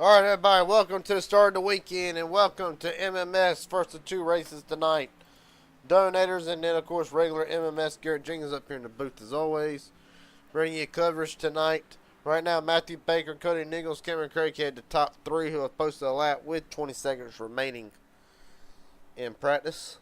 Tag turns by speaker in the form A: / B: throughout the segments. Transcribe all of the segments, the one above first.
A: All right, everybody, welcome to the start of the weekend, and welcome to MMS. First of two races tonight. Donators, and then, of course, regular MMS. Garrett Jenkins up here in the booth as always. Bringing you coverage tonight. Right now, Matthew Baker, Cody Nichols, Cameron Craighead, the top three who have posted a lap with 20 seconds remaining in practice.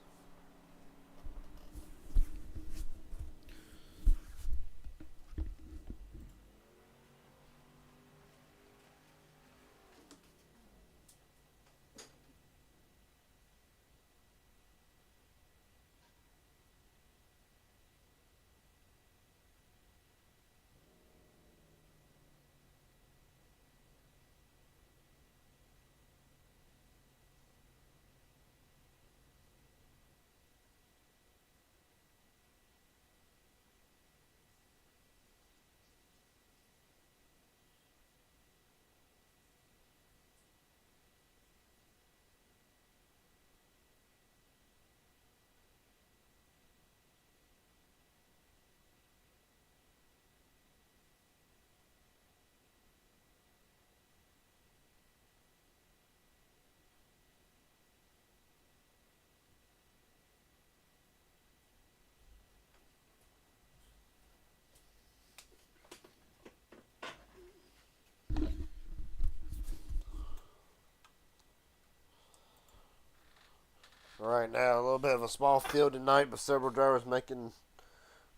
A: Right now, a little bit of a small field tonight, but several drivers making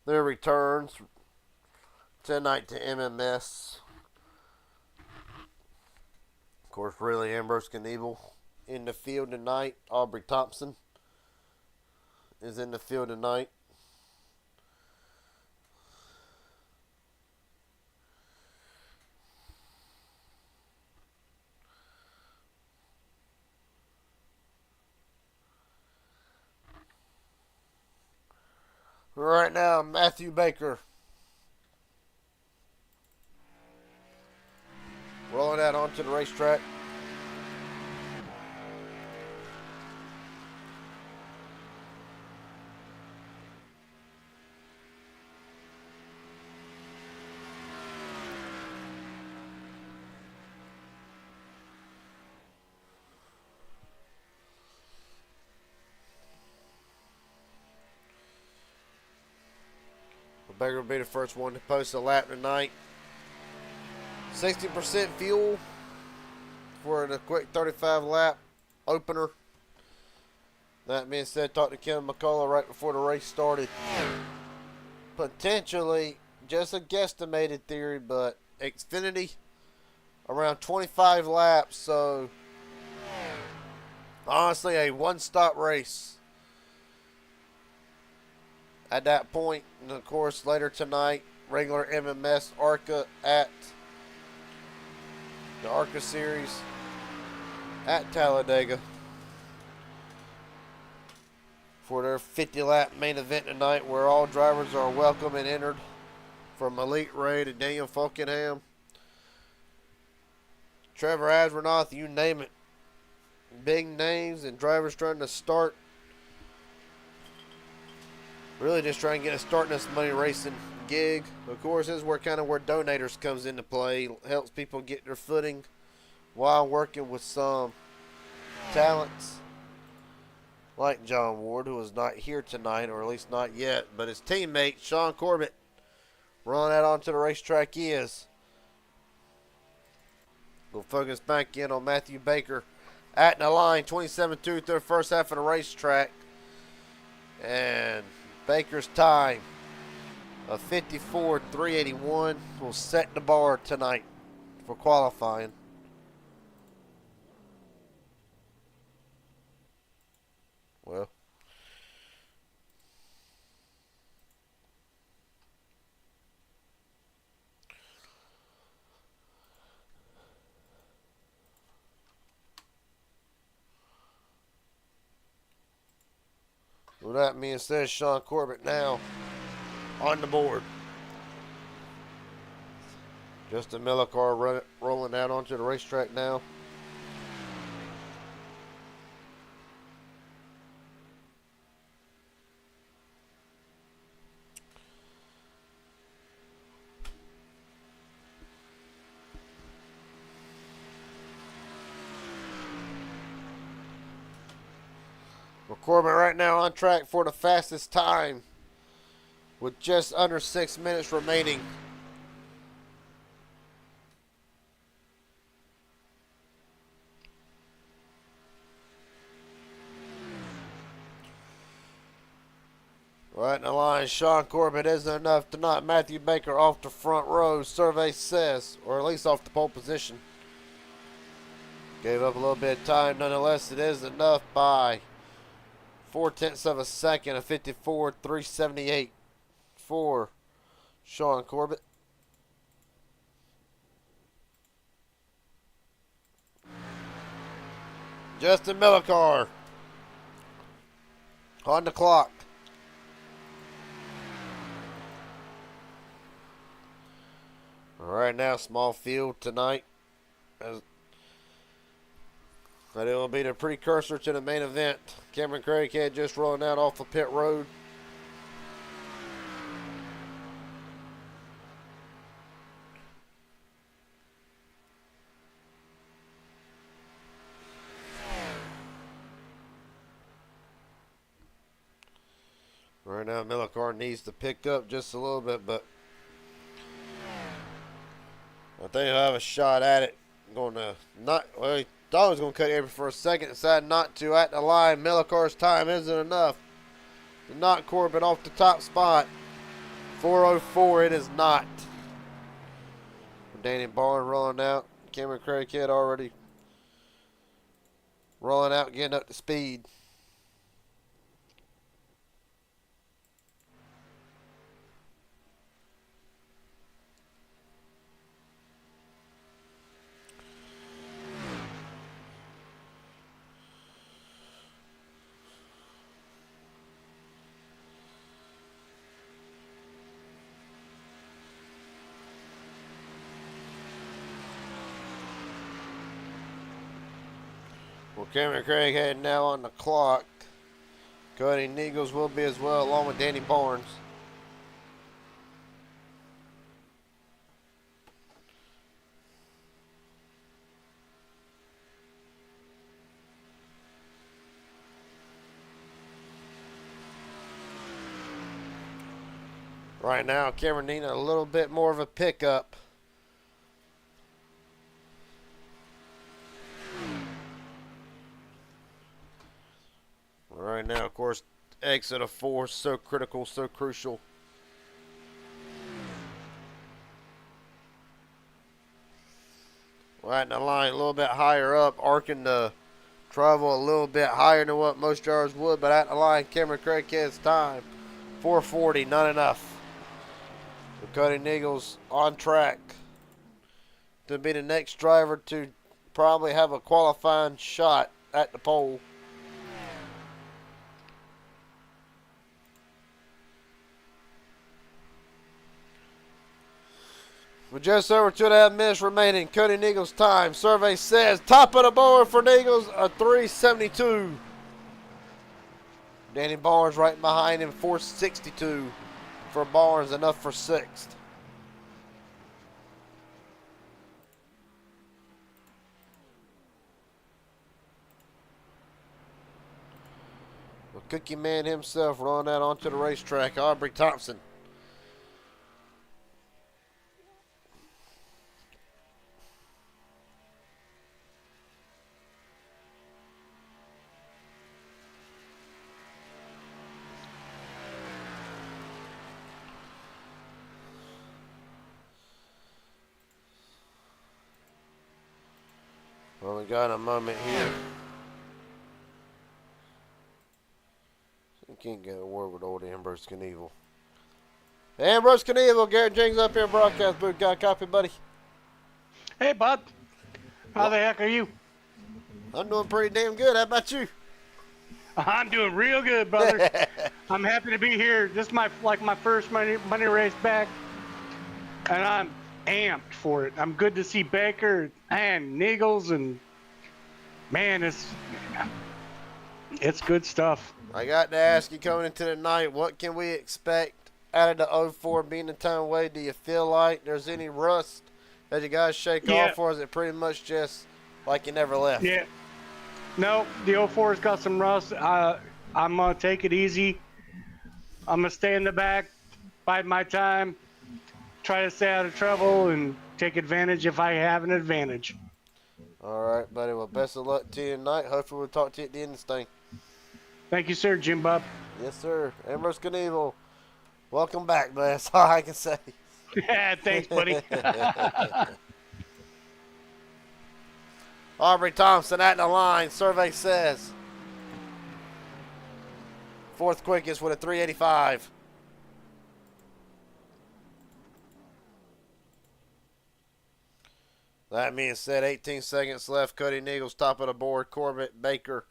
A: their returns tonight to MMS. Of course, really Ambrose Knievel in the field tonight. Aubrey Thompson is in the field tonight. Right now, Matthew Baker rolling out onto the racetrack. Baker will be the first one to post a lap tonight. 60% fuel for the quick 35 lap opener. That being said, talked to Kevin McCullough right before the race started. Potentially, just a guesstimated theory, but Xfinity around 25 laps, so honestly a one-stop race at that point. And of course, later tonight, regular MMS ARCA at the ARCA Series at Talladega for their 50-lap main event tonight, where all drivers are welcome and entered, from Elite Ray to Daniel Falkenham, Trevor Asronoff, you name it. Big names and drivers trying to start. Really just trying to get a start in this money racing gig. Of course, this is where donators comes into play. Helps people get their footing while working with some talents like John Ward, who is not here tonight, or at least not yet, but his teammate Sean Corbett rolling out onto the racetrack is. We'll focus back in on Matthew Baker at the line, 27-2 through the first half of the racetrack. And Baker's time of 54.381 will set the bar tonight for qualifying. Well, with that being said, Sean Corbett now on the board. Justin Miller car rolling out onto the racetrack now. Well, Corbin right now on track for the fastest time with just under 6 minutes remaining. Right in the line, Sean Corbin isn't enough to knock Matthew Baker off the front row, survey says, or at least off the pole position. Gave up a little bit of time. Nonetheless, it is enough by 0.4 of a second, a 54.378 for Sean Corbin. Justin Millicar on the clock. Right now, small field tonight. But it will be the precursor to the main event. Cameron Craighead just rolling out off the pit road. Right now, Millicar needs to pick up just a little bit, but I think he'll have a shot at it. Going to not, well, he thought he was going to cut Avery for a second, decided not to. At the line, Millicar's time isn't enough to knock Corbin off the top spot. 4:04, it is not. Danny Barnes rolling out. Cameron Craighead already rolling out, getting up to speed. Well, Cameron Craighead now on the clock. Cody Neagles will be as well, along with Danny Barnes. Right now, Cameron needing a little bit more of a pickup. Right now, of course, exit of 4, so critical, so crucial. Right in the line, a little bit higher up, arcing the travel a little bit higher than what most drivers would, but at the line, Cameron Craighead's time, 4:40, not enough. Cody Neagles on track to be the next driver to probably have a qualifying shot at the pole. With just over 2.5 minutes remaining, Cody Neagles' time, survey says, top of the board for Neagles, a 3:72. Danny Barnes right behind him, 4:62 for Barnes, enough for 6th. The Cookie Man himself rolling out onto the racetrack, Aubrey Thompson. Well, we got a moment here. You can't get a word with old Ambrose Knievel. Ambrose Knievel, Garrett Jenkins up here in broadcast booth. Got a copy, buddy?
B: Hey, bud. How the heck are you?
A: I'm doing pretty damn good. How about you?
B: I'm doing real good, brother. I'm happy to be here. This is my first money race back, and I'm amped for it. I'm good to see Baker and Neagles, and man, it's good stuff.
A: I got to ask you coming into the night, what can we expect out of the 04 being the time away? Do you feel like there's any rust that you guys shake off, or is it pretty much just like you never left?
B: Yeah. No, the 04's got some rust. I'm gonna take it easy. I'm gonna stay in the back, bide my time, try to stay out of trouble, and take advantage if I have an advantage.
A: All right, buddy. Well, best of luck to you tonight. Hopefully, we'll talk to you at the end of this thing.
B: Thank you, sir, Jim Bob.
A: Yes, sir. Ambrose Knievel, welcome back, man. That's all I can say.
B: Yeah, thanks, buddy.
A: Aubrey Thompson at the line. Survey says fourth quickest with a 385. That being said, 18 seconds left. Cody Nichols top of the board. Corbett, Baker,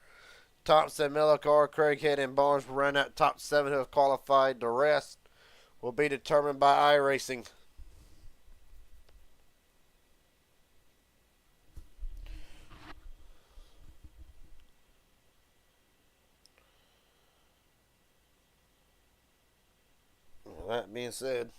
A: Thompson, Millicar, Craighead, and Barnes will run out top 7 who have qualified. The rest will be determined by iRacing. That being said,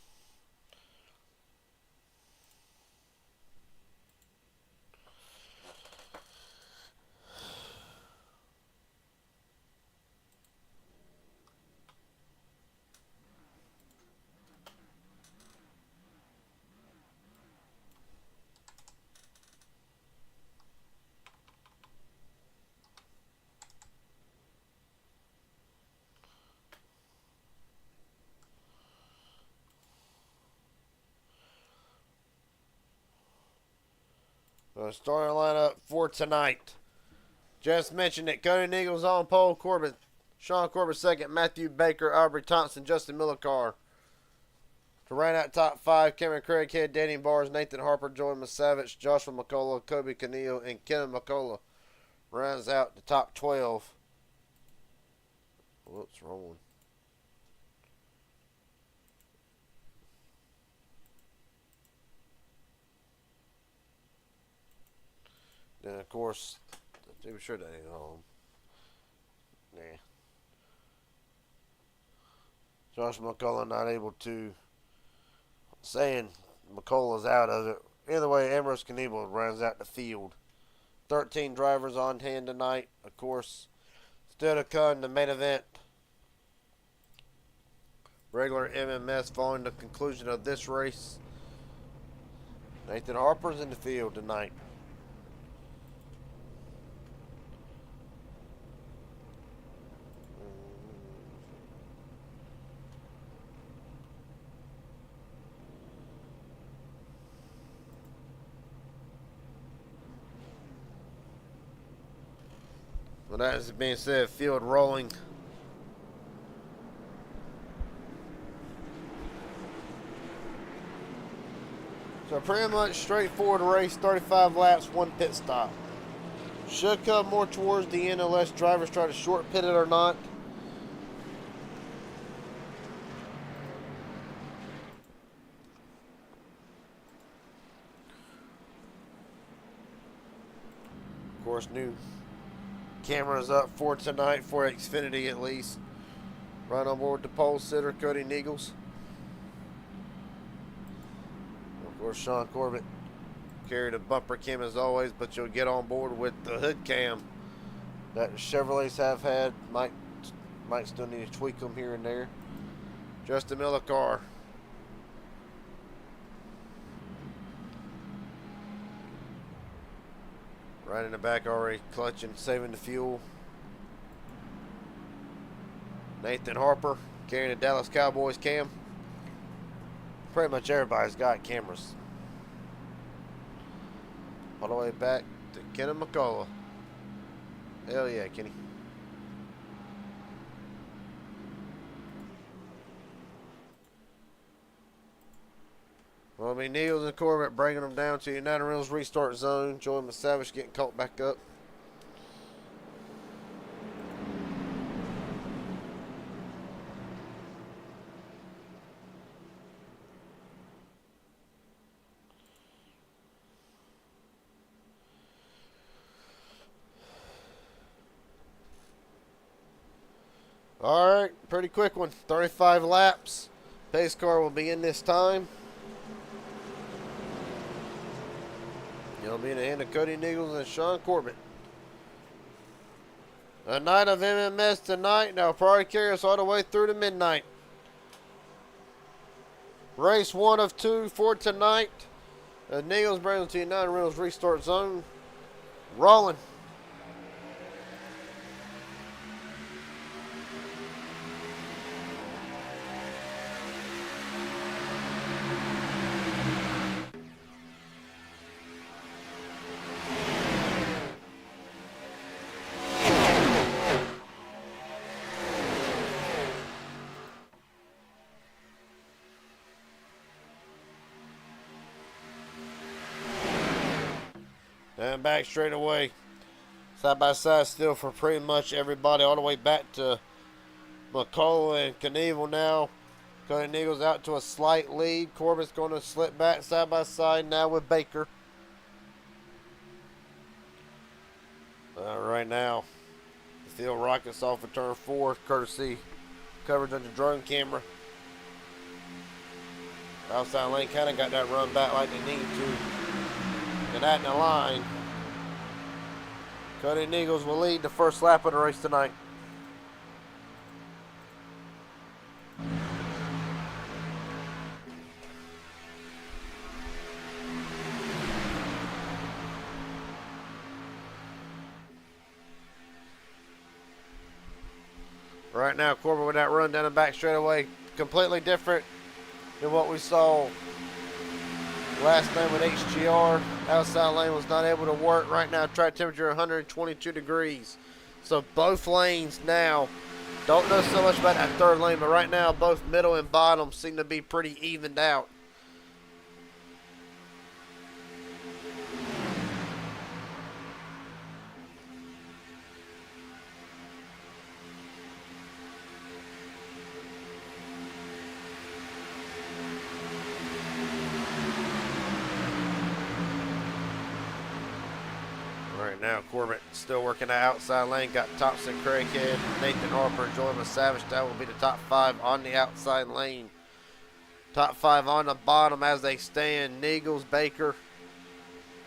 A: the starting lineup for tonight. Just mentioned it. Cody Nichols on pole. Sean Corbett second. Matthew Baker, Aubrey Thompson, Justin Millicar. To round out top 5, Cameron Craighead, Danny Barnes, Nathan Harper, Jordan Savage, Joshua McCullough, Kobe Canillo, and Kevin McCullough rounds out the top 12. Whoops, wrong one. Then, of course, I'm sure that ain't home. Nah. Josh McCullough not able to, saying McCullough's out of it. Either way, Ambrose Knievel rounds out the field. 13 drivers on hand tonight. Of course, still to come the main event. Regular MMS following the conclusion of this race. Nathan Harper's in the field tonight. Well, that is being said, field rolling. So pretty much straightforward race, 35 laps, 1 pit stop. Should come more towards the end unless drivers try to short pit it or not. Of course, new cameras up for tonight, for Xfinity at least. Right on board the pole sitter, Cody Nichols. Of course, Sean Corbett carried a bumper cam as always, but you'll get on board with the hood cam that Chevrolets have had. Might still need to tweak them here and there. Justin Millicar. Right in the back already clutching, saving the fuel. Nathan Harper carrying a Dallas Cowboys cam. Pretty much everybody's got cameras. All the way back to Kenny McCullough. Hell yeah, Kenny. Well, I mean, Nichols and Corbett bringing them down to United Rentals restart zone. Jordan Savage getting caught back up. All right, pretty quick one. 35 laps. Pace car will be in this time. It'll be in the hand of Cody Nichols and Sean Corbett. A night of MMS tonight. Now probably carry us all the way through to midnight. Race 1 of 2 for tonight. Nichols brings to United Reynolds restart zone. Rolling. And back straight away. Side by side still for pretty much everybody all the way back to McCullough and Knievel now. Cody Nichols out to a slight lead. Corbett's going to slip back side by side now with Baker. Right now, the field rockets off of turn 4, courtesy coverage on the drone camera. Outside lane kind of got that run back like they need to. And at the line, Cody Nichols will lead the first lap of the race tonight. Right now, Corbin with that run down the back straightaway, completely different than what we saw last night with HGR. Outside lane was not able to work. Right now, track temperature 122 degrees. So both lanes now, don't know so much about that third lane, but right now both middle and bottom seem to be pretty evened out. Now Corbett still working the outside lane. Got Thompson, Craighead, Nathan Harper, and Jordan Savage. That will be the top 5 on the outside lane. Top 5 on the bottom as they stand. Nichols, Baker,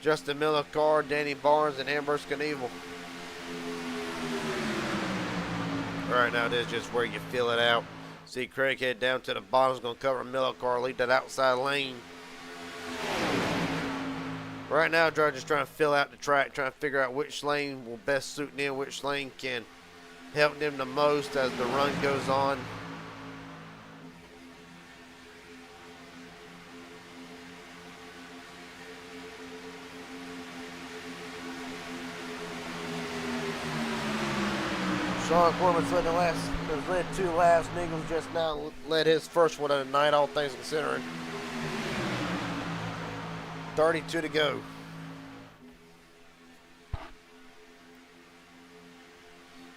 A: Justin Miller, Carr, Danny Barnes, and Ambrose Knievel. Right now, this is just where you feel it out. See Craighead down to the bottom is going to cover Miller, Carr, lead that outside lane. Right now, just trying to fill out the track, trying to figure out which lane will best suit them, which lane can help them the most as the run goes on. Sean Corbin's led has led 2 laps. Nichols just now led his first one of the night, all things considering. 32 to go.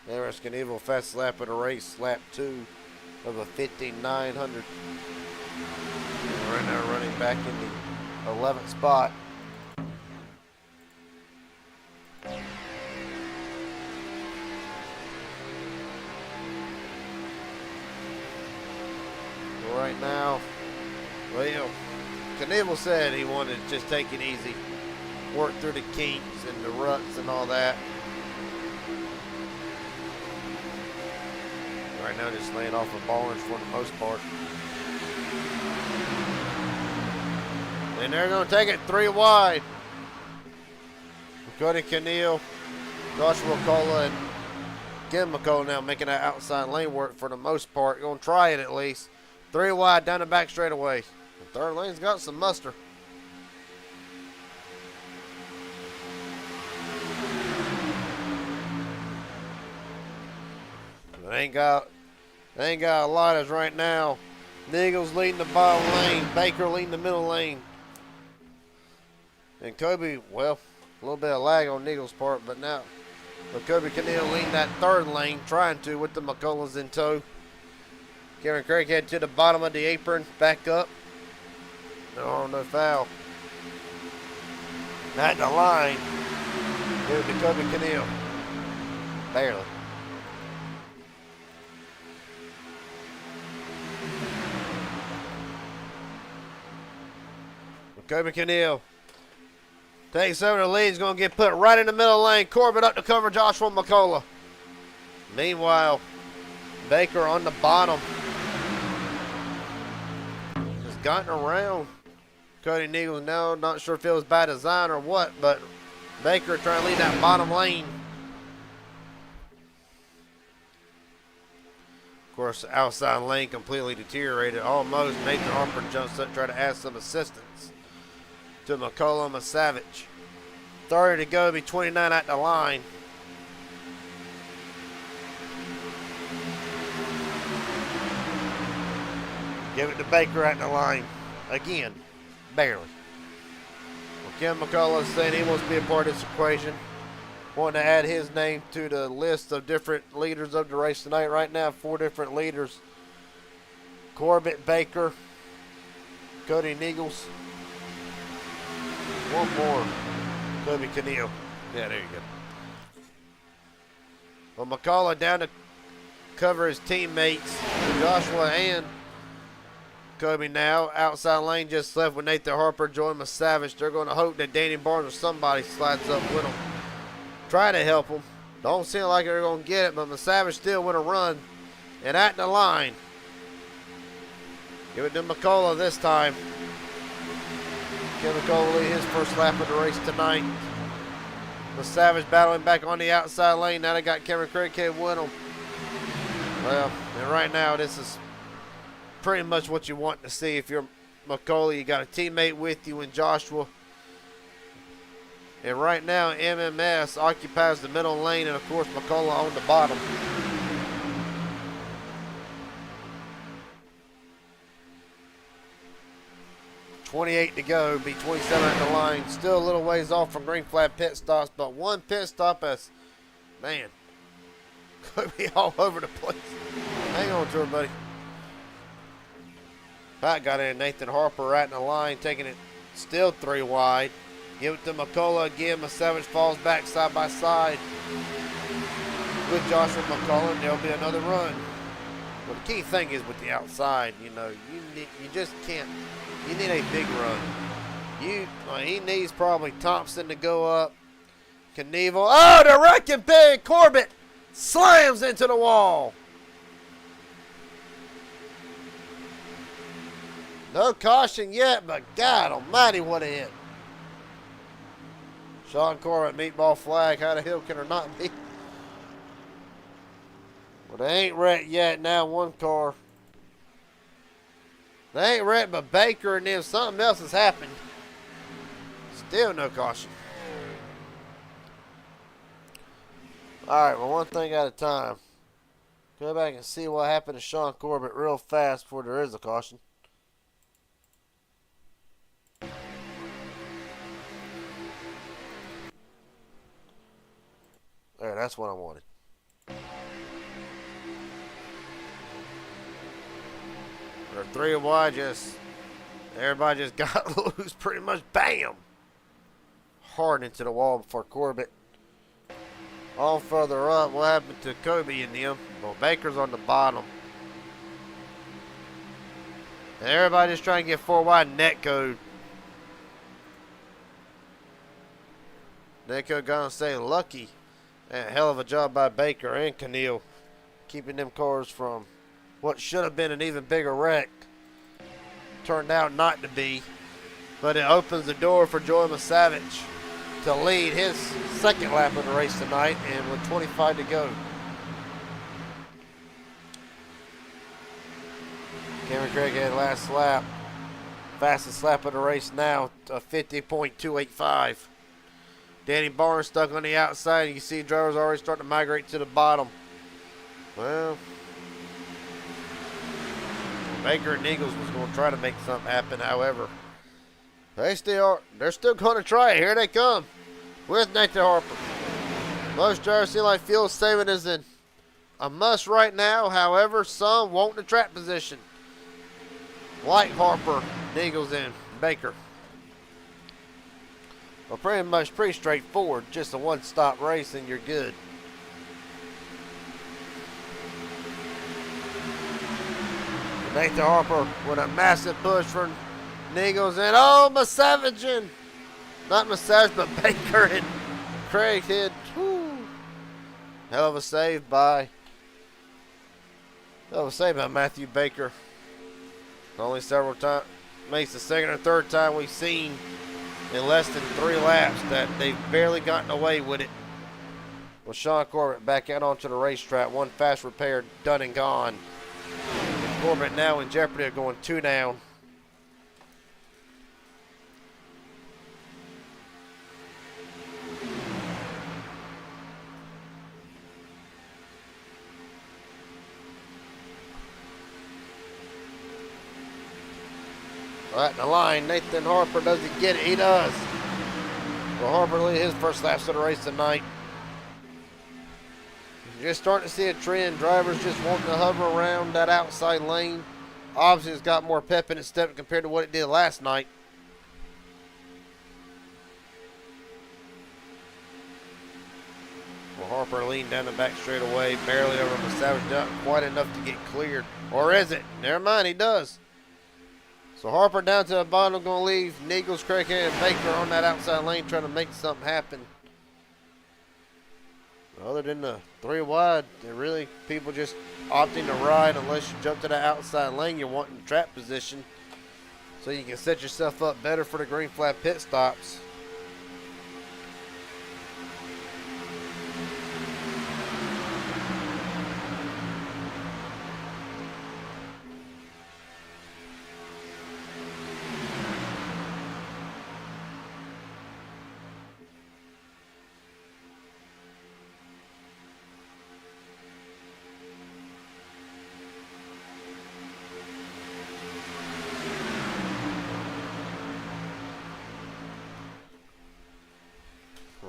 A: Ambrose Knievel, fast lap of the race, lap 2 of a 5900. Right now running back in the 11th spot. Right now, well, Knievel said he wanted to just take it easy, work through the kinks and the ruts and all that. Right now just laying off of Barnes for the most part. And they're going to take it 3 wide. Cody Knievel, Joshua McCullough, and Kim McCullough now making that outside lane work for the most part. Going to try it at least. 3 wide down the back straightaway. The third lane's got some muster. They ain't got a lot as right now. Nichols leading the bottom lane. Baker leading the middle lane. And Kobe, well, a little bit of lag on Nichols' part, but now Kobe Knievel leading that third lane, trying to with the McCulloughs in tow. Kevin Craighead to the bottom of the apron, back up. No foul. At the line, here's to Kobe Knievel. Barely. Kobe Knievel takes over the lead. He's going to get put right in the middle lane. Corbett up to cover Joshua McCullough. Meanwhile, Baker on the bottom. Just gotten around Cody Neagles now. Not sure if it was by design or what, but Baker trying to lead that bottom lane. Of course, the outside lane completely deteriorated. Almost Nathan Harper jumps up, trying to add some assistance to McCollum Savage. 30 to go, be 29 at the line. Give it to Baker at the line. Again, barely. Well, Ken McCullough is saying he wants to be a part of this equation. Wanting to add his name to the list of different leaders of the race tonight. Right now, 4 different leaders. Corbett, Baker, Cody Neagles. One more. Toby Cannell. Yeah, there you go. Well, McCullough down to cover his teammates. Joshua and Kobe now. Outside lane just left with Nathan Harper joining Savage. They're going to hope that Danny Barnes or somebody slides up with them. Try to help them. Don't seem like they're going to get it, but Savage still want to run. And at the line. Give it to McCullough this time. Ken McCullough lead his first lap of the race tonight. Savage battling back on the outside lane. Now they got Cameron Craighead with them. Well, and right now this is pretty much what you want to see. If you're McCullough, you got a teammate with you in Joshua. And right now MMS occupies the middle lane, and of course McCullough on the bottom. .28 to go, be 27 at the line. Still a little ways off from green flag pit stops, but one pit stop as, man, could be all over the place. Hang on to her, buddy. Pat got in. Nathan Harper right in the line, taking it still 3 wide. Give it to McCullough again. Savage falls back side by side with Joshua McCullough, and there'll be another run. Well, the key thing is with the outside, you know, you just can't. You need a big run. He needs probably Thompson to go up. Knievel. Oh, the wrecking pig. Corbett slams into the wall. No caution yet, but God almighty, what a hit. Sean Corbett, meatball flag. How the hell can there not be? Well, they ain't wrecked yet. Now one car. They ain't wrecked, but Baker and them, something else has happened. Still no caution. All right, well, one thing at a time. Go back and see what happened to Sean Corbett real fast before there is a caution. There, that's what I wanted. Or 3 wide, everybody just got loose pretty much. Bam! Hard into the wall before Corbett. All further up, what happened to Kobe and them? Well, Baker's on the bottom. And everybody just trying to get 4 wide net code. Net code gonna say lucky. And a hell of a job by Baker and Cannell, keeping them cars from what should have been an even bigger wreck. Turned out not to be. But it opens the door for Joey Savage to lead his second lap of the race tonight, and with 25 to go. Cameron Craighead last lap. Fastest lap of the race now, 50.285. Danny Barnes stuck on the outside. You can see drivers already starting to migrate to the bottom. Well, Baker and Eagles was going to try to make something happen. However, they're still going to try it. Here they come with Nathan Harper. Most drivers seem like fuel saving is a must right now. However, some want the track position, like Harper, Eagles, and Baker. Well, pretty straightforward. Just a one-stop race and you're good. Nathan Harper with a massive push for Neagles, and oh, Masavage, not Masavage, but Baker and Craighead. Whew. Hell of a save by I was saying about Matthew Baker. Only several times, makes the second or third time we've seen in less than 3 laps that they've barely gotten away with it. With Sean Corbett back out onto the racetrack, one fast repair done and gone. And Corbett now in jeopardy of going 2 down. Right in the line, Nathan Harper, does he get it? He does. Well, Harper lead his first laps of the race tonight. You're just starting to see a trend. Drivers just wanting to hover around that outside lane. Obviously, it's got more pep in its step compared to what it did last night. Well, Harper leaned down the back straightaway, barely over Savage, not quite enough to get cleared. Or is it? Never mind, he does. So Harper down to the bottom, going to leave Nichols, Craig, and Baker on that outside lane trying to make something happen. Other than the 3 wide, they're really people just opting to ride unless you jump to the outside lane. You're wanting trap position so you can set yourself up better for the green flag pit stops.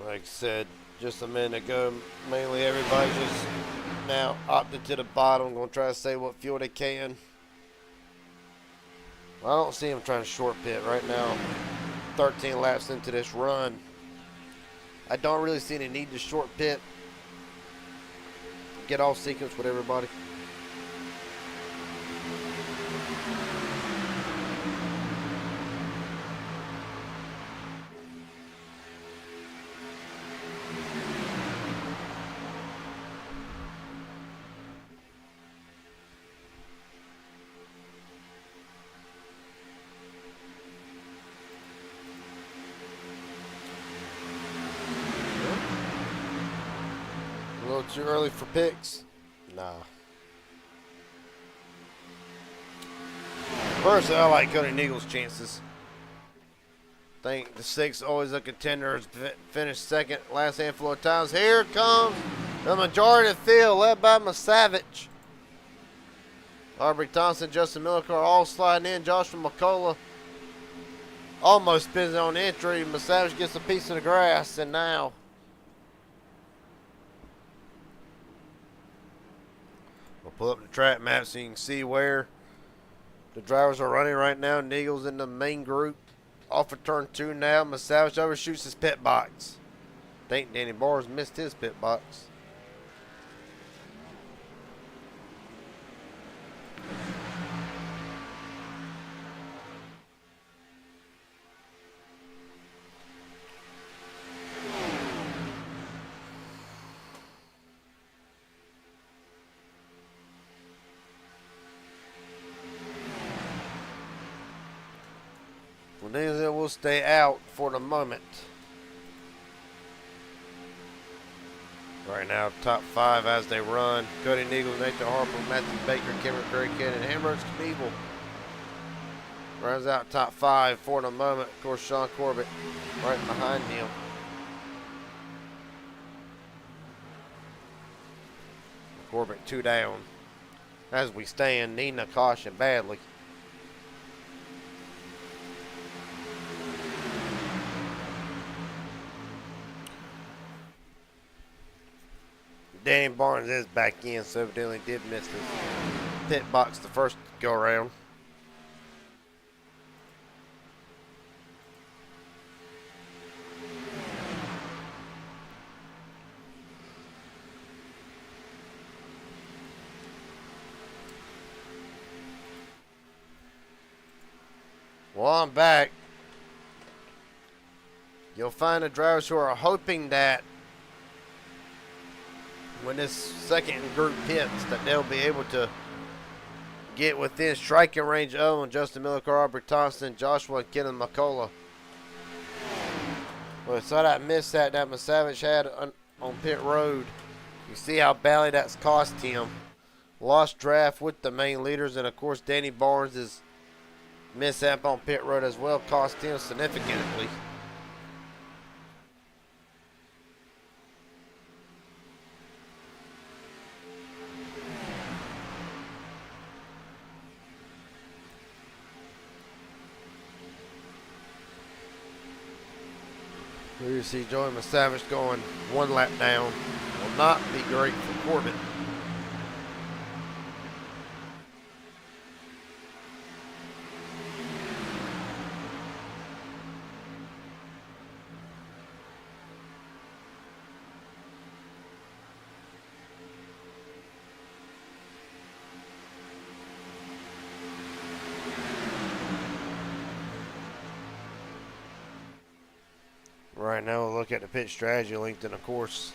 A: Like I said just a minute ago, mainly everybody's just now opted to the bottom, going to try to save what fuel they can. I don't see him trying to short pit right now. 13 laps into this run. I don't really see any need to short pit. Get off sequence with everybody. A little too early for picks? Nah. Personally, I like Cody Neagle's chances. Think the 6 always a contender. Has finished second last handful of times. Here comes the majority of the field, led by Masavage. Aubrey Thompson, Justin Millicar all sliding in. Joshua McCullough almost spins on entry. Masavage gets a piece of the grass, and now we'll pull up the track map so you can see where the drivers are running right now. Neagle's in the main group. Off of turn 2 now. Masavage overshoots his pit box. I think Danny Barnes missed his pit box. Well, will stay out for the moment. Right now, top 5 as they run. Cody Neagle, Nathan Harper, Matthew Baker, Cameron Craighead, and Ambrose Knievel. Runs out top 5 for the moment. Of course, Sean Corbett right behind him. Corbett 2 down. As we stand, needing a caution badly. Danny Barnes is back in, so evidently did miss his pit box the first go around. Well, I'm back. You'll find the drivers who are hoping that when this second group hits that they'll be able to get within striking range of them. Justin Miller, Aubrey Thompson, Joshua, and Kenan McCullough. Well, so that miss that Savage had on pit road. You see how badly that's cost him. Lost draft with the main leaders, and of course Danny Barnes' mishap on pit road as well cost him significantly. Here you see Joey Savage going one lap down. Will not be great for Corbett. Right now we'll look at the pit strategy linked in, of course.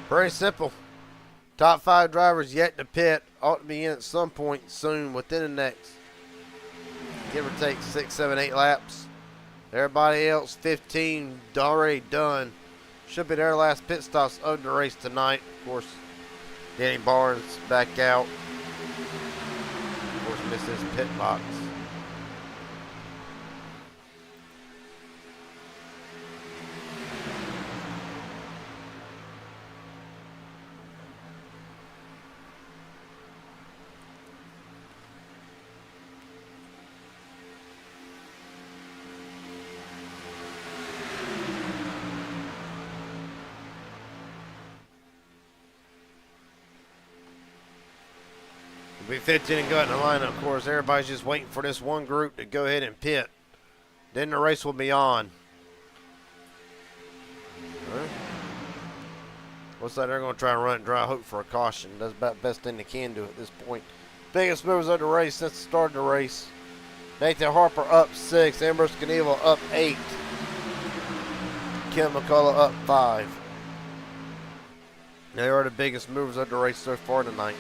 A: Pretty simple. Top 5 drivers yet to pit ought to be in at some point soon within the next, give or take 6, 7, 8 laps. Everybody else, 15 already done. Should be their last pit stops of the race tonight. Of course, Danny Barnes back out. Of course, missed his pit box. Be 15 and go in the lineup. Of course, everybody's just waiting for this one group to go ahead and pit. Then the race will be on. All right. Looks like they're going to try and run it dry, hope for a caution. That's about the best thing they can do at this point. Biggest movers of the race since the start of the race. Nathan Harper up 6. Ambrose Knievel up 8. Kim McCullough up 5. They are the biggest movers of the race so far tonight.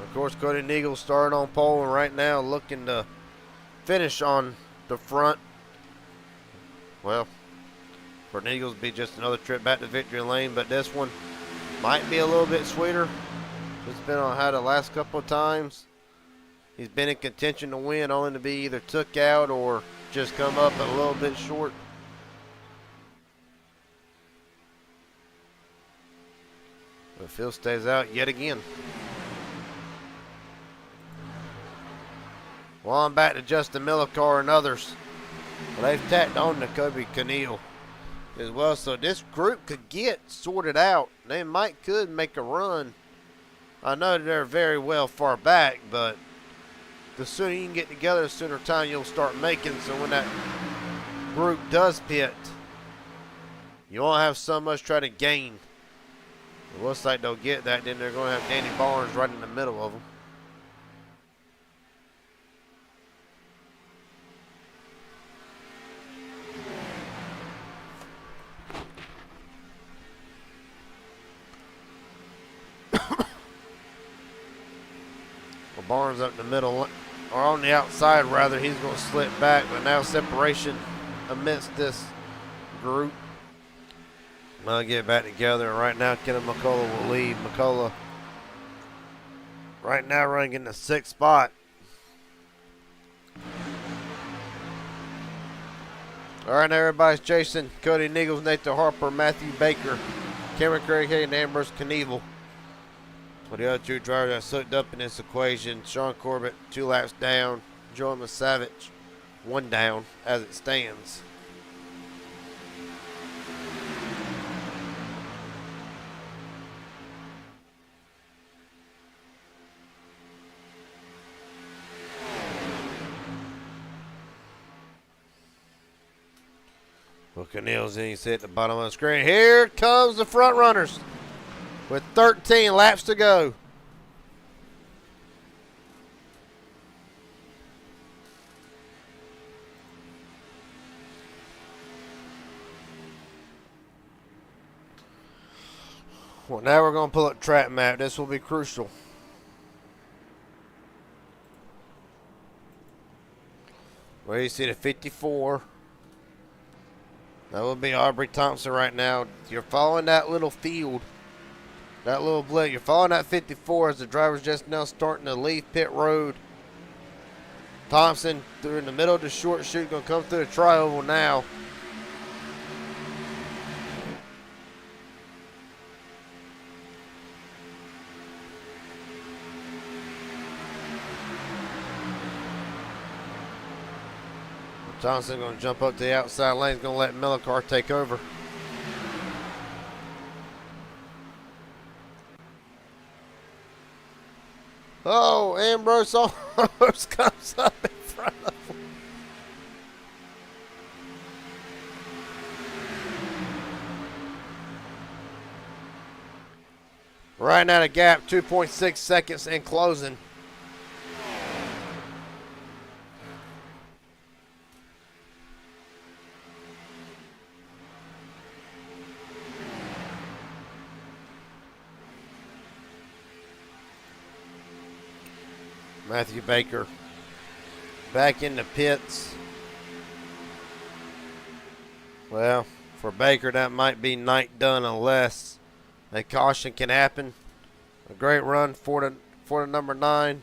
A: Of course, Cody Neagle started on pole and right now looking to finish on the front. Well, for Neagles be just another trip back to victory lane, but this one might be a little bit sweeter. It's been on how the last couple of times. He's been in contention to win, only to be either took out or just come up a little bit short. But Phil stays out yet again. Well, I'm back to Justin Millicar and others. Well, they've tacked on to Kobe Knievel as well, so this group could get sorted out. They could make a run. I know they're very well far back, but the sooner you can get together, the sooner time you'll start making. So when that group does pit, you won't have so much try to gain. It looks like they'll get that. Then they're going to have Danny Barnes right in the middle of them. Barnes up in the middle, or on the outside rather. He's going to slip back, but now separation amidst this group. I'll get back together. Right now, Kenan McCullough will lead. McCullough right now running in the 6th spot. All right, now everybody's chasing Cody Neagles, Nathan Harper, Matthew Baker, Cameron Craig, and Ambrose Knievel. Well, the other 2 drivers are sucked up in this equation. Sean Corbett, 2 laps down. Joey Savage, 1 down as it stands. Well, Knievel's in. He's at the bottom of the screen. Here comes the front runners with 13 laps to go. Well, now we're going to pull up track map. This will be crucial. Where you see the 54. That will be Aubrey Thompson right now. You're following that little field. That little blip. You're following that 54 as the driver's just now starting to leave pit road. Thompson through in the middle of the short chute. Going to come through the tri-oval now. Johnson going to jump up to the outside lane. He's going to let Millicar take over. Oh, Ambrose almost comes up in front of him. Right now the gap, 2.6 seconds and closing. Matthew Baker back in the pits. Well, for Baker, that might be night done unless a caution can happen. A great run for the number 9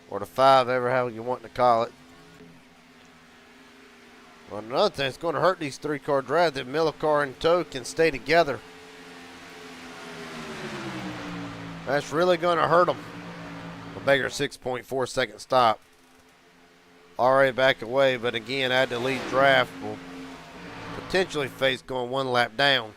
A: or the 5, ever how you want to call it. Well, another thing, it's going to hurt these 3-car drives that Millicar and Tow can stay together. That's really going to hurt them. Baker 6.4 second stop. Already back away, but again, add the lead draft will potentially face going 1 lap down.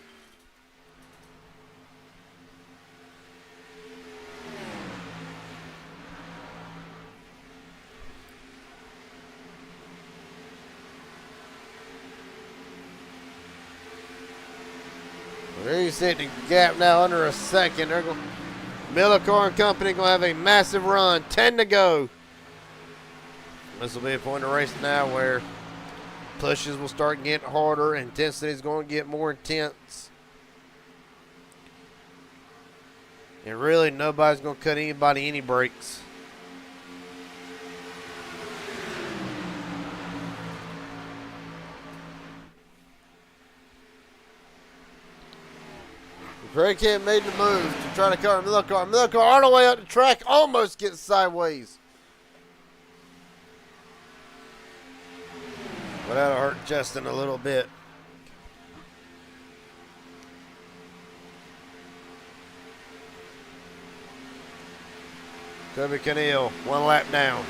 A: Well, there you see the gap now under a second. They're going. Millicar and company going to have a massive run. 10 to go. This will be a point of race now where pushes will start getting harder. Intensity is going to get more intense. And really, nobody's going to cut anybody any breaks. Craig Kent made the move to try to cover Millicar. Millicar all the way up the track, almost gets sideways. But that'll hurt Justin a little bit. Toby Cannell, 1 lap down.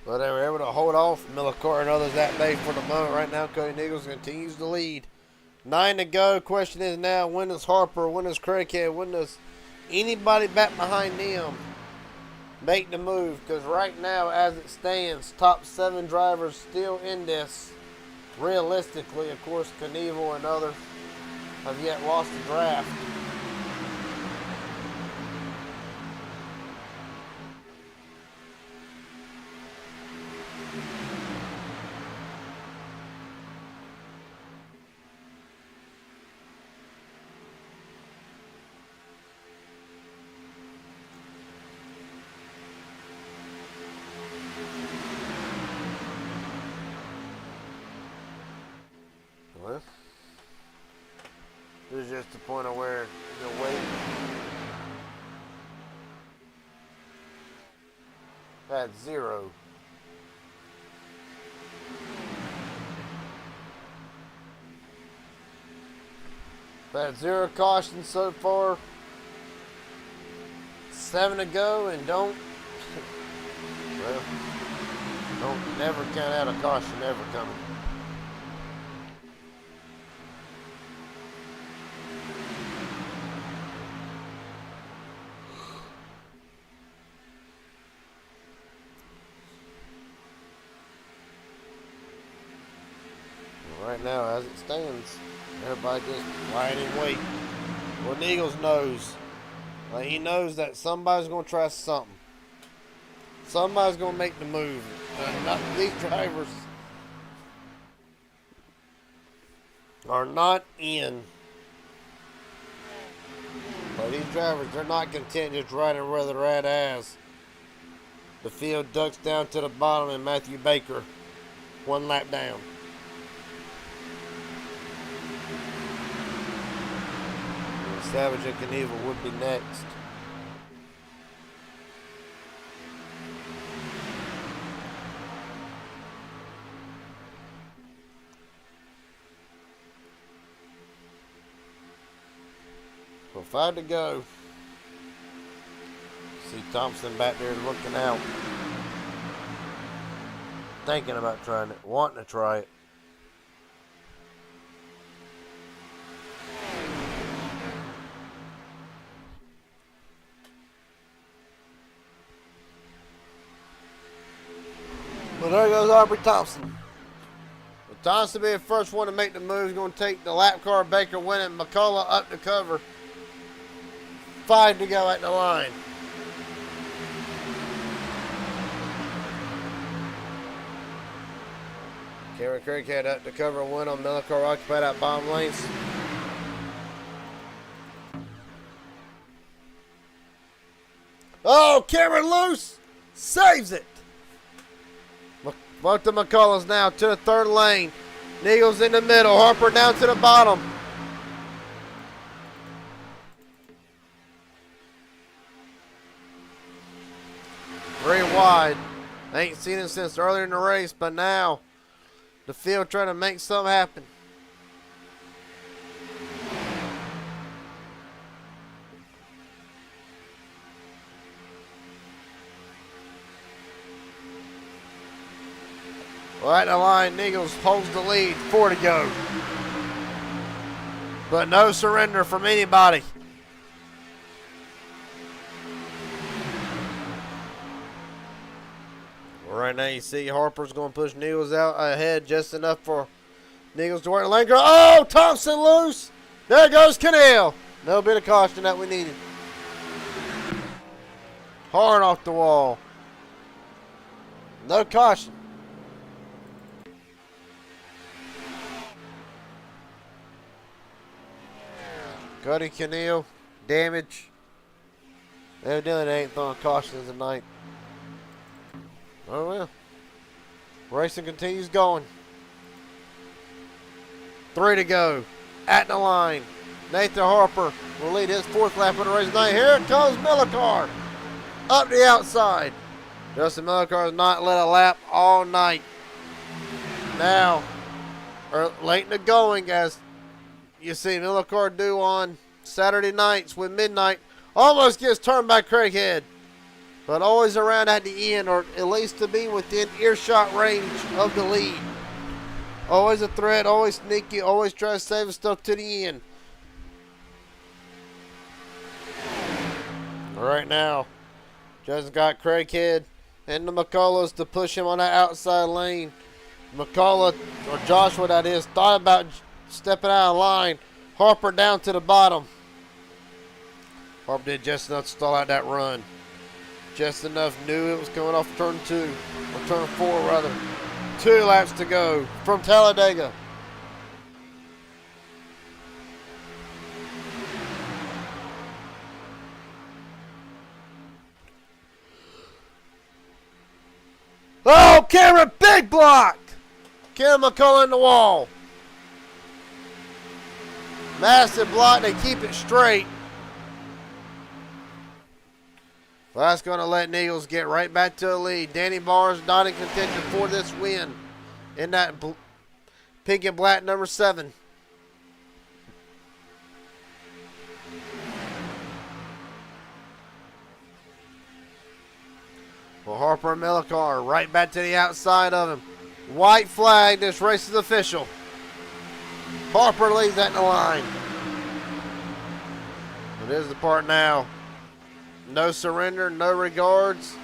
A: But they were able to hold off Millicar and others that day for the moment. Right now, Cody Nichols continues to lead. 9 to go. Question is now, when does Harper, when does Craighead, when does anybody back behind them make the move? Because right now, as it stands, top 7 drivers still in this. Realistically, of course, Knievel and others have yet lost the draft. Well, this is just the point of where you're waiting. That's 0. That's 0 caution so far. 7 to go, and don't never count out a caution ever coming. right now, as it stands, everybody just lying in wait. Well, Eagles knows. Like, he knows that somebody's going to try something. Somebody's going to make the move. Not these drivers are not in. But these drivers, they're not content just riding where they're at as the field ducks down to the bottom and Matthew Baker one lap down. Savage and Knievel would be next. Well, 5 to go. See Thompson back there looking out. Thinking about trying it, wanting to try it. Well, there goes Aubrey Thompson. Well, Thompson being the first one to make the move is going to take the lap car. Baker winning. McCullough up to cover. 5 to go at the line. Cameron Craighead up to cover one on Miller car occupied out bottom lanes. Oh, Cameron loose. Saves it. Both the McCulloughs now to the third lane. Neagles in the middle. Harper down to the bottom. Very wide. Ain't seen him since earlier in the race, but now the field trying to make something happen. Well, at the line, Neagles holds the lead, 4 to go. But no surrender from anybody. Right now you see Harper's going to push Neagles out ahead just enough for Neagles to work the lane. Oh, Thompson loose. There goes Cannell. No bit of caution that we needed. Hard off the wall. No caution. Cody Cannell, damage. Evidently they ain't throwing cautions tonight. Oh well. Racing continues going. 3 to go. At the line. Nathan Harper will lead his 4th lap of the race tonight. Here comes Millicar. Up the outside. Justin Millicar has not led a lap all night. Now, late in the going, as you see Millicar do on Saturday nights with midnight. Almost gets turned by Craighead. But always around at the end, or at least to be within earshot range of the lead. Always a threat, always sneaky, always try to save his stuff to the end. Right now, just got Craighead and the McCulloughs to push him on that outside lane. McCullough, or Joshua that is, thought about stepping out of line. Harper down to the bottom. Harper did just enough to stall out that run. Just enough, knew it was coming off turn 2, or turn 4 rather. 2 laps to go from Talladega. Oh, Cameron, big block. Cameron McCullough in the wall. Massive block, they keep it straight. Well, that's going to let Neagles get right back to the lead. Danny Barnes not in contention for this win in that pink and black number 7. Well, Harper and Millicar right back to the outside of him. White flag, this race is official. Harper leads at the line. It is the part now. No surrender, no regards.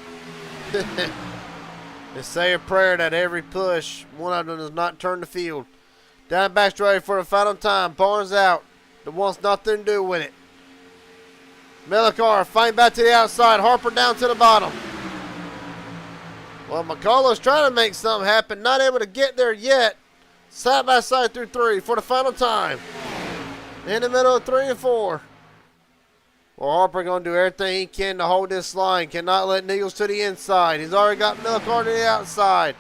A: They say a prayer that every push, one of them does not turn the field. Diamondbacks ready for the final time. Barnes out. That wants nothing to do with it. Millicar fighting back to the outside. Harper down to the bottom. Well, McCullough's trying to make something happen. Not able to get there yet. Side by side through 3 for the final time. In the middle of 3 and 4. Well, Harper going to do everything he can to hold this line. Cannot let Nichols to the inside. He's already got Millicar to the outside.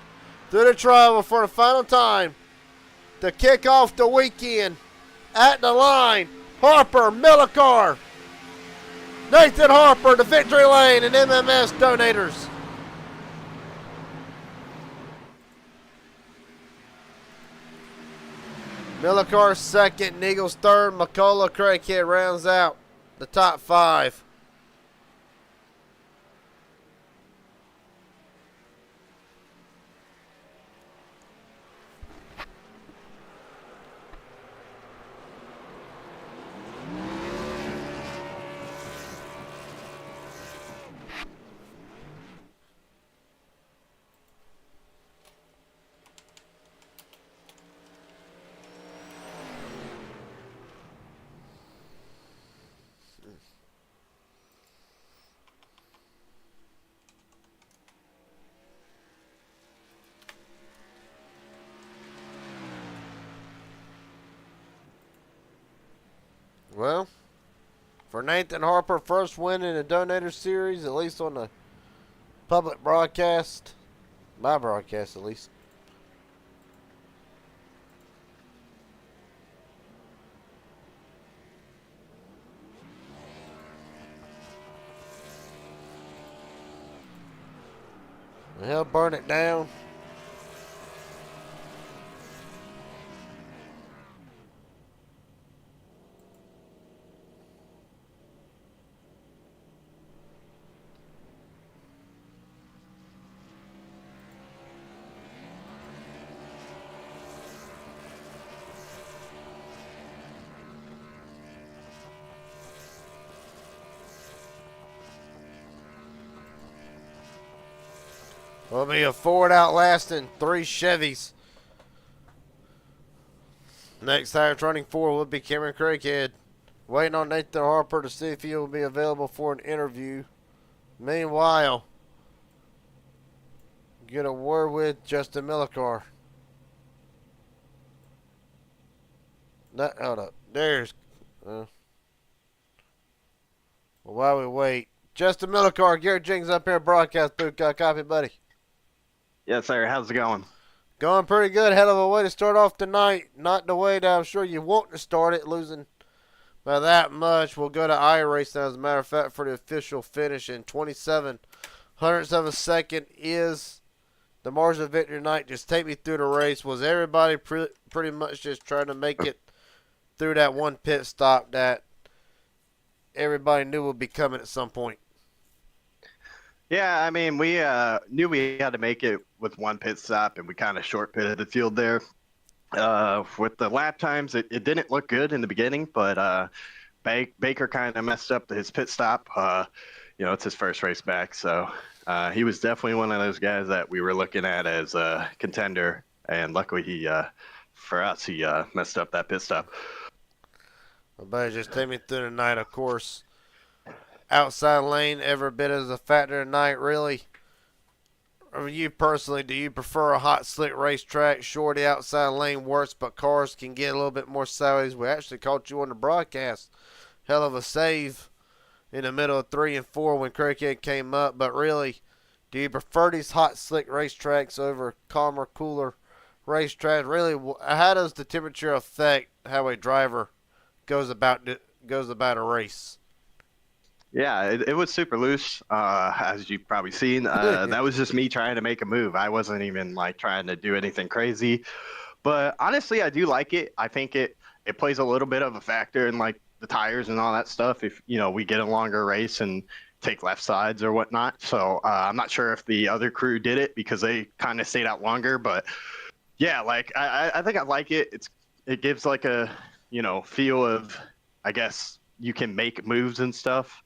A: Through the travel for the final time. To kick off the weekend. At the line. Harper, Millicar. Nathan Harper to victory lane and MMS donators. Millicar second, Nichols third, McCullough, Craighead rounds out the top 5. Well, for Nathan Harper, first win in the Donator Series, at least on the public broadcast. My broadcast, at least. And he'll burn it down. Will be a Ford outlasting 3 Chevys. Next Irish running 4 will be Cameron Craighead. Waiting on Nathan Harper to see if he will be available for an interview. Meanwhile, get a word with Justin Millicar. Hold up. There's. Well, while we wait, Justin Millicar, Garrett Jenkins up here, broadcast booth. Got a copy, buddy?
C: Yes, sir. How's it going?
A: Going pretty good. Hell of a way to start off tonight. Not the way that I'm sure you want to start it, losing by that much. We'll go to iRace now, as a matter of fact, for the official finish in 27 hundredths of a second is the margin of victory tonight. Just take me through the race. Was everybody pretty much just trying to make it through that one pit stop that everybody knew would be coming at some point?
C: Yeah, I mean, we knew we had to make it with one pit stop, and we kind of short pitted the field there. With the lap times, it didn't look good in the beginning, but Baker kind of messed up his pit stop. It's his first race back, so he was definitely one of those guys that we were looking at as a contender, and luckily for us, he messed up that pit stop.
A: But just take me through the night, of course. Outside lane, every bit as a factor tonight, really. Or you personally, do you prefer a hot, slick racetrack? Sure, the outside lane works, but cars can get a little bit more sideways. We actually caught you on the broadcast. Hell of a save in the middle of 3 and 4 when Craighead came up. But really, do you prefer these hot, slick racetracks over calmer, cooler racetracks? Really, how does the temperature affect how a driver goes about a race?
C: Yeah, it was super loose, as you've probably seen. That was just me trying to make a move. I wasn't even trying to do anything crazy. But honestly, I do like it. I think it plays a little bit of a factor in the tires and all that stuff. If we get a longer race and take left sides or whatnot. So I'm not sure if the other crew did it because they kind of stayed out longer. But yeah, I think I like it. It gives a feel of, I guess, you can make moves and stuff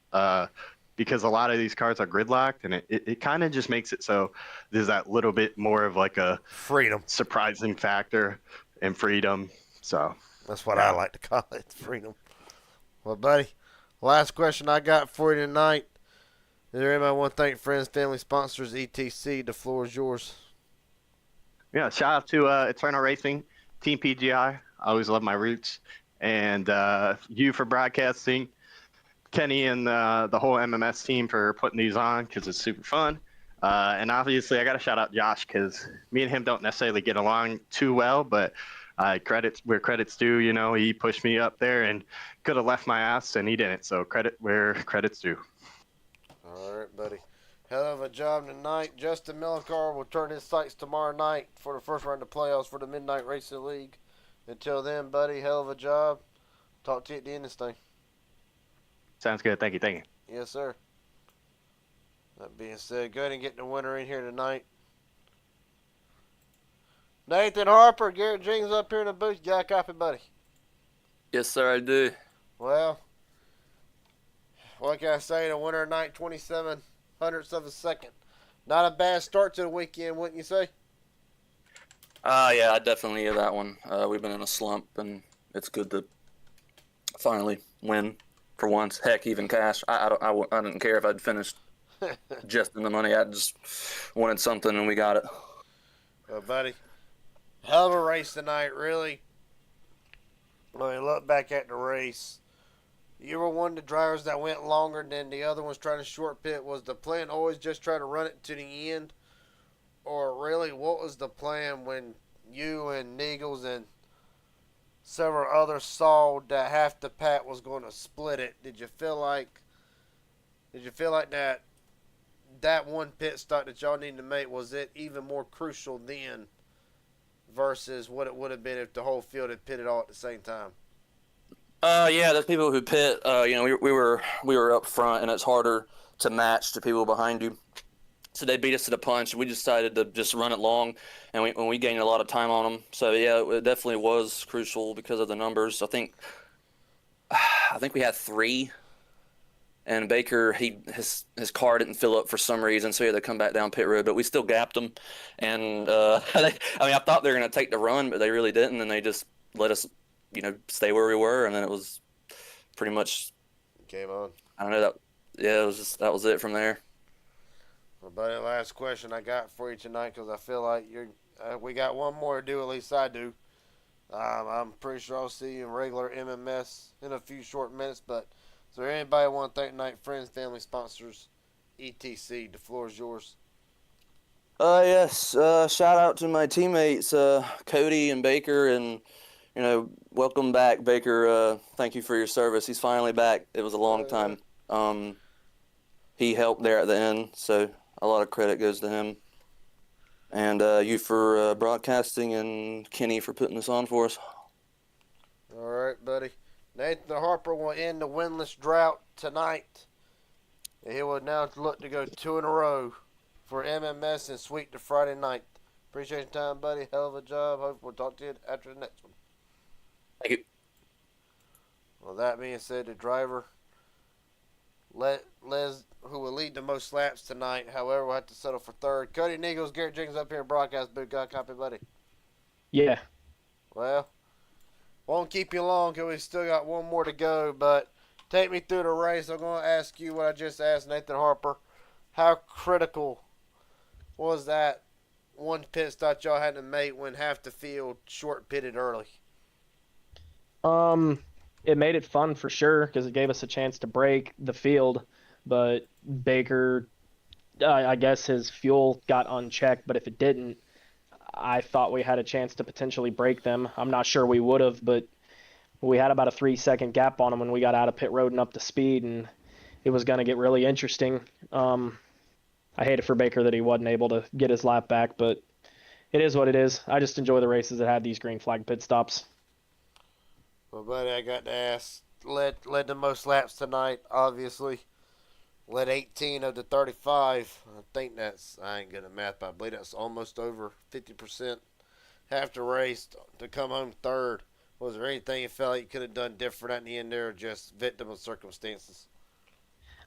C: because a lot of these cars are gridlocked, and it kind of just makes it so there's that little bit more of a
A: freedom,
C: surprising factor. and freedom. So,
A: That's what I
C: yeah.
A: like to call it, freedom. Well, buddy, last question I got for you tonight. Is there anybody want to thank friends, family, sponsors, etc.? The floor is yours.
C: Yeah, shout out to Eternal Racing, Team PGI. I always love my roots. And you for broadcasting, Kenny and the whole MMS team for putting these on because it's super fun. And obviously, I got to shout out Josh because me and him don't necessarily get along too well, but credits where credits due. You know, he pushed me up there and could have left my ass, and he didn't. So credit where credits due.
A: All right, buddy. Hell of a job tonight. Justin Millicar will turn his sights tomorrow night for the first round of playoffs for the Midnight Racing League. Until then, buddy, hell of a job. Talk to you at the end of this thing.
C: Sounds good. Thank you. Thank you.
A: Yes, sir. That being said, go ahead and get the winner in here tonight. Nathan Harper, Garrett Jenkins up here in the booth. You got a copy, buddy?
D: Yes, sir, I do.
A: Well, what can I say? The winner tonight, 27 hundredths of a second. Not a bad start to the weekend, wouldn't you say?
D: Yeah, I definitely hear that one. We've been in a slump, and it's good to finally win for once. Heck, even cash. I didn't care if I'd finished just in the money. I just wanted something, and we got it.
A: Well, buddy, hell of a race tonight, really. When you look back at the race, you were one of the drivers that went longer than the other ones trying to short pit. Was the plan always just try to run it to the end? Or really, what was the plan when you and Niegels and several others saw that half the pack was going to split it? Did you feel like that one pit stop that y'all needed to make, was it even more crucial then versus what it would have been if the whole field had pitted all at the same time?
D: Yeah, there's people who pit. We were up front, and it's harder to match the people behind you. So they beat us to the punch. We decided to just run it long, and we gained a lot of time on them. So yeah, it definitely was crucial because of the numbers. I think we had 3, and Baker his car didn't fill up for some reason, so he had to come back down pit road. But we still gapped them, and I thought they were going to take the run, but they really didn't, and they just let us, stay where we were, and then it was pretty much
A: Game on.
D: I don't know that. Yeah, that was it from there.
A: Well, buddy, last question I got for you tonight, because I feel like we got one more to do, at least I do. I'm pretty sure I'll see you in regular MMS in a few short minutes, but is there anybody want to thank tonight? Friends, family, sponsors, etc. The floor is yours.
D: Yes. Shout out to my teammates, Cody and Baker, and welcome back, Baker. Thank you for your service. He's finally back. It was a long time. He helped there at the end, so a lot of credit goes to him. And you for broadcasting, and Kenny for putting this on for us.
A: All right, buddy. Nathan Harper will end the winless drought tonight. And he will now look to go 2 in a row for MMS and sweep to Friday night. Appreciate your time, buddy. Hell of a job. Hope we'll talk to you after the next one.
D: Thank you.
A: Well, that being said, the driver, Les, who will lead the most laps tonight, however, will have to settle for third. Cody Niegels, Garrett Jenkins up here in broadcast booth. Got a copy, buddy?
B: Yeah.
A: Well, won't keep you long because we still got one more to go, but take me through the race. I'm going to ask you what I just asked Nathan Harper. How critical was that one pit stop y'all had to make when half the field short pitted early?
E: It made it fun for sure because it gave us a chance to break the field, but Baker, I guess his fuel got unchecked, but if it didn't, I thought we had a chance to potentially break them. I'm not sure we would have, but we had about a 3-second gap on them when we got out of pit road and up to speed, and it was going to get really interesting. I hated for Baker that he wasn't able to get his lap back, but it is what it is. I just enjoy the races that had these green flag pit stops.
A: Well, buddy, I got to ask. Led the most laps tonight, obviously. Led 18 of the 35. I ain't good at math, but I believe that's almost over 50%. Half the race to come home third. Was there anything you felt like you could have done different at the end there, or just victim of circumstances?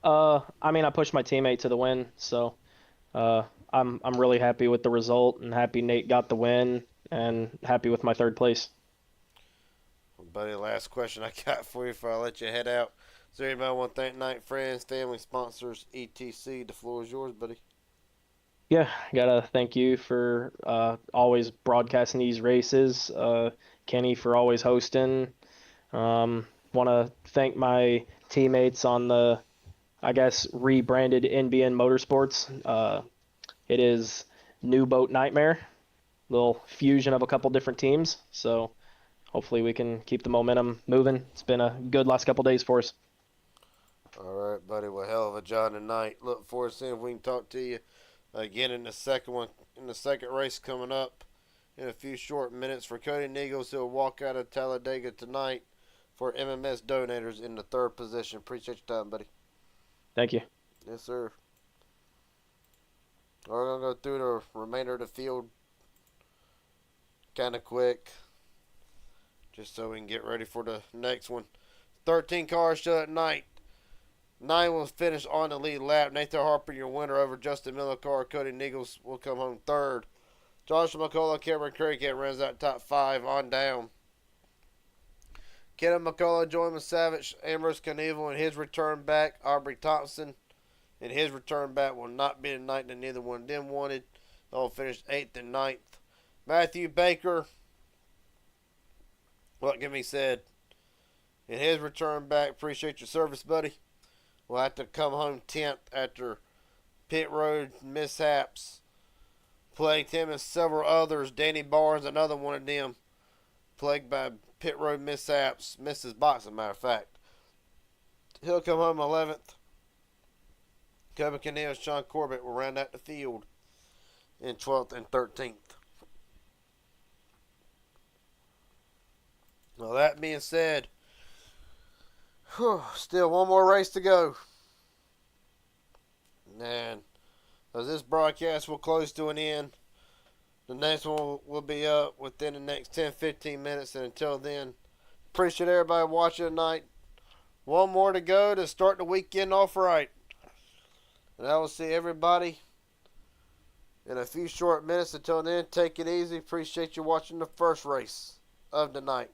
E: I pushed my teammate to the win, so I'm really happy with the result and happy Nate got the win. and happy with my third place.
A: Well, buddy, last question I got for you before I let you head out. Is there anybody want to thank Night Friends, family, sponsors, etc.? The floor is yours, buddy.
E: Yeah, gotta thank you for always broadcasting these races. Kenny for always hosting. Want to thank my teammates on the, I guess, rebranded NBN Motorsports. It is New Boat Nightmare, little fusion of a couple different teams. So hopefully we can keep the momentum moving. It's been a good last couple days for us.
A: All right, buddy. Well, hell of a job tonight. Look forward to seeing if we can talk to you again in the second one, in the second race coming up in a few short minutes. For Cody Nichols, he'll walk out of Talladega tonight for MMS Donators in the third position. Appreciate your time, buddy.
E: Thank you.
A: Yes, sir. We're going to go through the remainder of the field kind of quick, just so we can get ready for the next one. 13 cars show at night. 9 will finish on the lead lap. Nathan Harper, your winner over Justin Miller car. Cody Nichols will come home third. Joshua McCullough, Cameron Cricket runs out top 5 on down. Kenneth McCullough, Joyman Savage, Ambrose Knievel in his return back. Aubrey Thompson in his return back will not be tonight, and neither one of them wanted. They'll finish 8th and 9th. Matthew Baker, what can be said? In his return back, appreciate your service, buddy. Will have to come home 10th after pit road mishaps. Plagued him and several others. Danny Barnes, another one of them, plagued by pit road mishaps. Missed his box, as a matter of fact. He'll come home 11th. Kevin Cannell and Sean Corbett will round out the field in 12th and 13th. Well, that being said, still one more race to go. And as this broadcast will close to an end, the next one will be up within the next 10-15 minutes. And until then, appreciate everybody watching tonight. One more to go to start the weekend off right. And I will see everybody in a few short minutes. Until then, take it easy. Appreciate you watching the first race of the night.